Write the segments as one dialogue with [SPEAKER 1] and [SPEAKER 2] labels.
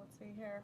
[SPEAKER 1] Let's see here.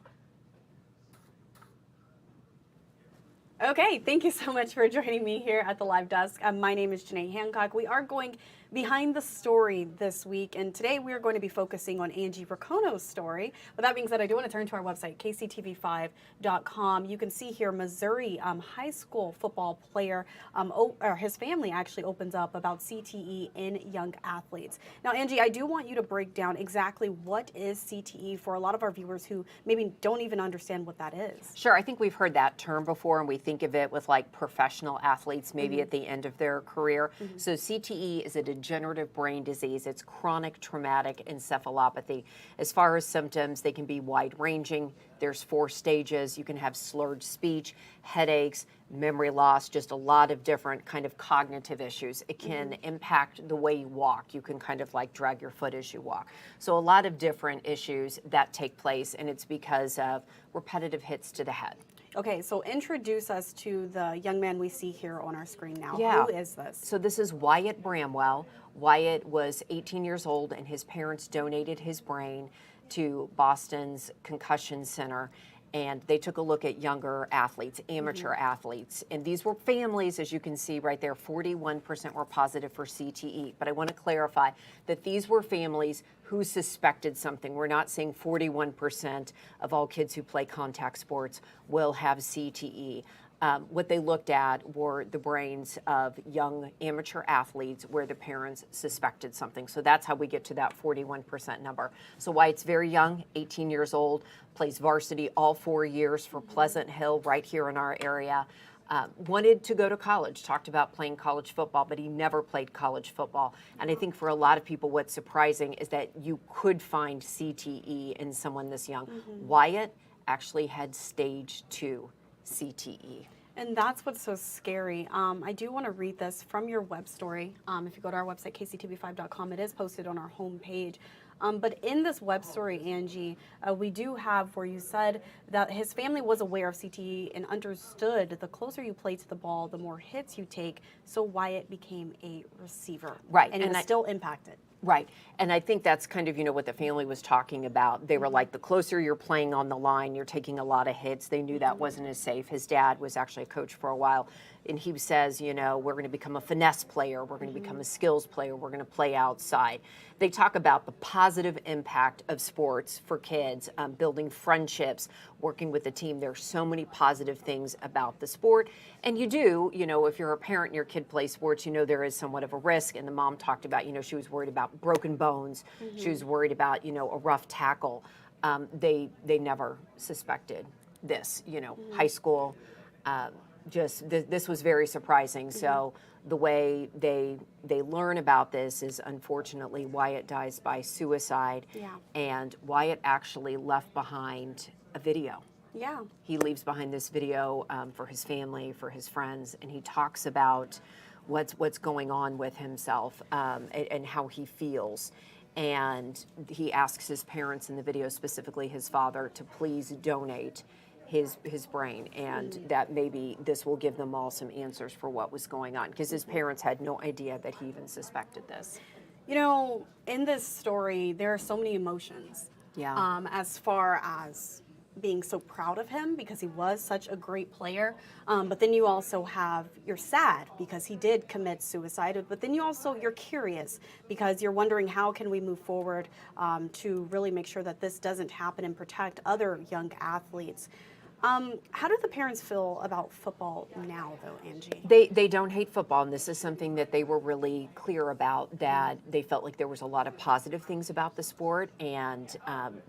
[SPEAKER 1] Okay, thank you so much for joining me here at the live desk. My name is Janae Hancock. We are going behind the story this week, and today we are going to be focusing on Angie Ricono's story. With that being said, I do want to turn to our website, kctv5.com. You can see here Missouri high school football player, or his family actually opens up about CTE in young athletes. Now, Angie, I do want you to break down exactly what is CTE for a lot of our viewers who maybe don't even understand what that is.
[SPEAKER 2] Sure, I think we've heard that term before, and we think of it with like professional athletes maybe at the end of their career. So CTE is a degenerative brain disease. It's chronic traumatic encephalopathy. As far as symptoms, they can be wide-ranging. There's 4 stages. You can have slurred speech, headaches, memory loss, just a lot of different kind of cognitive issues. It can impact the way you walk. You can kind of like drag your foot as you walk. So a lot of different issues that take place, and it's because of repetitive hits to the head.
[SPEAKER 1] Okay, so introduce us to the young man we see here on our screen now.
[SPEAKER 2] Yeah.
[SPEAKER 1] Who is this?
[SPEAKER 2] So this is Wyatt Bramwell. Wyatt was 18 years old, and his parents donated his brain to Boston's Concussion Center. And they took a look at younger athletes, amateur athletes. And these were families, as you can see right there, 41% were positive for CTE. But I want to clarify that these were families who suspected something. We're not saying 41% of all kids who play contact sports will have CTE. What they looked at were the brains of young amateur athletes where the parents suspected something. So that's how we get to that 41% number. So Wyatt's very young, 18 years old, plays varsity all 4 years for Pleasant Hill right here in our area. Wanted to go to college, talked about playing college football, but he never played college football. And I think for a lot of people, what's surprising is that you could find CTE in someone this young. Wyatt actually had stage 2 CTE.
[SPEAKER 1] And that's what's so scary. I do want to read this from your web story. If you go to our website, kctv5.com, it is posted on our homepage. But in this web story, Angie, we do have where you said that his family was aware of CTE and understood the closer you play to the ball, the more hits you take. So Wyatt became a receiver.
[SPEAKER 2] Right.
[SPEAKER 1] And he was still impacted.
[SPEAKER 2] Right. And I think that's kind of, what the family was talking about. They were like, the closer you're playing on the line, you're taking a lot of hits. They knew that wasn't as safe. His dad was actually a coach for a while. And he says, we're going to become a finesse player. We're going to become a skills player. We're going to play outside. They talk about the positive impact of sports for kids, building friendships, working with the team. There's so many positive things about the sport. And you do, if you're a parent and your kid plays sports, there is somewhat of a risk. And the mom talked about, she was worried about broken bones. She was worried about, a rough tackle. They never suspected this, high school. This was very surprising. So the way they learn about this is, unfortunately, Wyatt dies by suicide.
[SPEAKER 1] Yeah.
[SPEAKER 2] And Wyatt actually left behind a video.
[SPEAKER 1] Yeah.
[SPEAKER 2] He leaves behind this video for his family, for his friends, and he talks about what's going on with himself and how he feels. And he asks his parents in the video, specifically his father, to please donate his brain, and that maybe this will give them all some answers for what was going on, because his parents had no idea that he even suspected this.
[SPEAKER 1] In this story, there are so many emotions.
[SPEAKER 2] Yeah.
[SPEAKER 1] As far as being so proud of him because he was such a great player, but then you also you're sad because he did commit suicide, but then you're curious because you're wondering how can we move forward to really make sure that this doesn't happen and protect other young athletes. How do the parents feel about football now, though, Angie?
[SPEAKER 2] They don't hate football, and this is something that they were really clear about, that they felt like there was a lot of positive things about the sport, and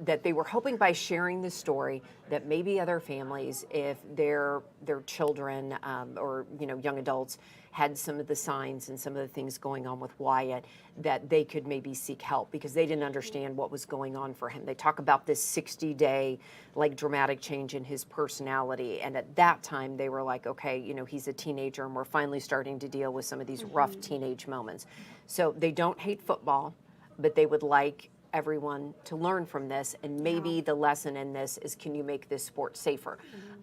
[SPEAKER 2] that they were hoping by sharing this story that maybe other families, if their children or young adults had some of the signs and some of the things going on with Wyatt, that they could maybe seek help because they didn't understand what was going on for him. They talk about this 60-day dramatic change in his personality, and at that time they were like, okay, he's a teenager and we're finally starting to deal with some of these rough teenage moments. So they don't hate football, but they would like everyone to learn from this, and maybe the lesson in this is, can you make this sport safer?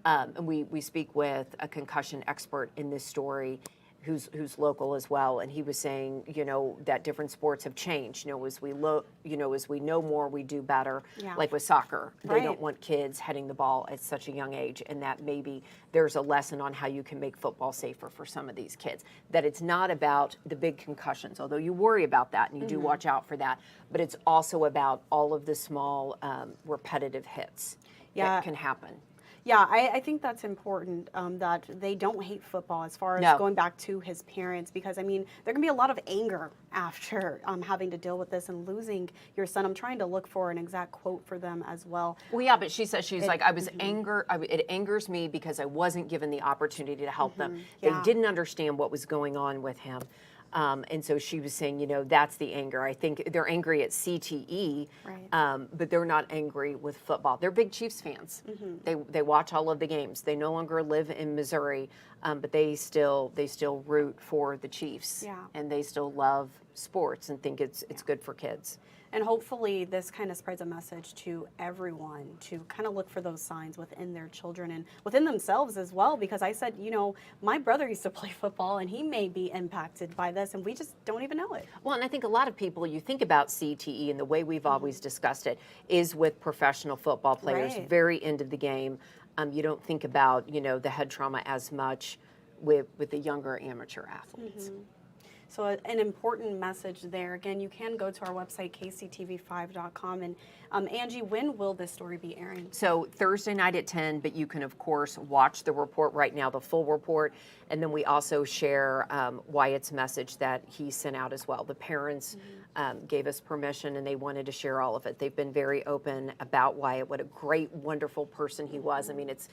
[SPEAKER 2] And we speak with a concussion expert in this story, who's local as well, and he was saying, that different sports have changed. As we as we know more, we do better.
[SPEAKER 1] Yeah.
[SPEAKER 2] Like with soccer, they
[SPEAKER 1] Right.
[SPEAKER 2] don't want kids heading the ball at such a young age, and that maybe there's a lesson on how you can make football safer for some of these kids. That it's not about the big concussions, although you worry about that and you do watch out for that, but it's also about all of the small repetitive hits
[SPEAKER 1] Yeah.
[SPEAKER 2] that can happen.
[SPEAKER 1] Yeah, I think that's important, that they don't hate football as far as
[SPEAKER 2] No.
[SPEAKER 1] going back to his parents, because I mean, there can be a lot of anger after having to deal with this and losing your son. I'm trying to look for an exact quote for them as well.
[SPEAKER 2] Well, yeah, but she says, she's like, I was it angers me because I wasn't given the opportunity to help them. They
[SPEAKER 1] Yeah.
[SPEAKER 2] didn't understand what was going on with him. And so she was saying, that's the anger. I think they're angry at CTE,
[SPEAKER 1] Right.
[SPEAKER 2] but they're not angry with football. They're big Chiefs fans. They watch all of the games. They no longer live in Missouri, but they still root for the Chiefs.
[SPEAKER 1] Yeah.
[SPEAKER 2] And they still love sports and think it's good for kids.
[SPEAKER 1] And hopefully this kind of spreads a message to everyone to kind of look for those signs within their children and within themselves as well. Because I said, my brother used to play football and he may be impacted by this and we just don't even know it.
[SPEAKER 2] Well, and I think a lot of people, you think about CTE and the way we've always discussed it is with professional football players,
[SPEAKER 1] Right.
[SPEAKER 2] very end of the game. You don't think about, the head trauma as much with the younger amateur athletes.
[SPEAKER 1] So an important message there. Again, you can go to our website, kctv5.com. And Angie, when will this story be airing?
[SPEAKER 2] So Thursday night at 10, but you can, of course, watch the report right now, the full report. And then we also share Wyatt's message that he sent out as well. The parents gave us permission and they wanted to share all of it. They've been very open about Wyatt, what a great, wonderful person he was. I mean, it's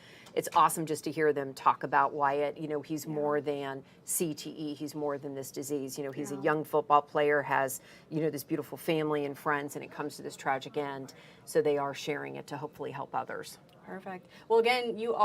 [SPEAKER 2] awesome just to hear them talk about Wyatt. He's more than CTE. He's more than this disease. He's a young football player, has, this beautiful family and friends, and it comes to this tragic end. So they are sharing it to hopefully help others.
[SPEAKER 1] Perfect. Well, again, you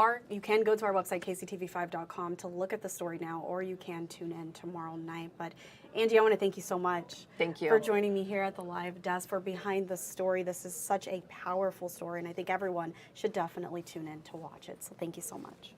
[SPEAKER 1] can go to our website, kctv5.com, to look at the story now, or you can tune in tomorrow night. But Angie, I want to thank you so much.
[SPEAKER 2] Thank you
[SPEAKER 1] for joining me here at the Live Desk for Behind the Story. This is such a powerful story, and I think everyone should definitely tune in to watch it. So thank you so much.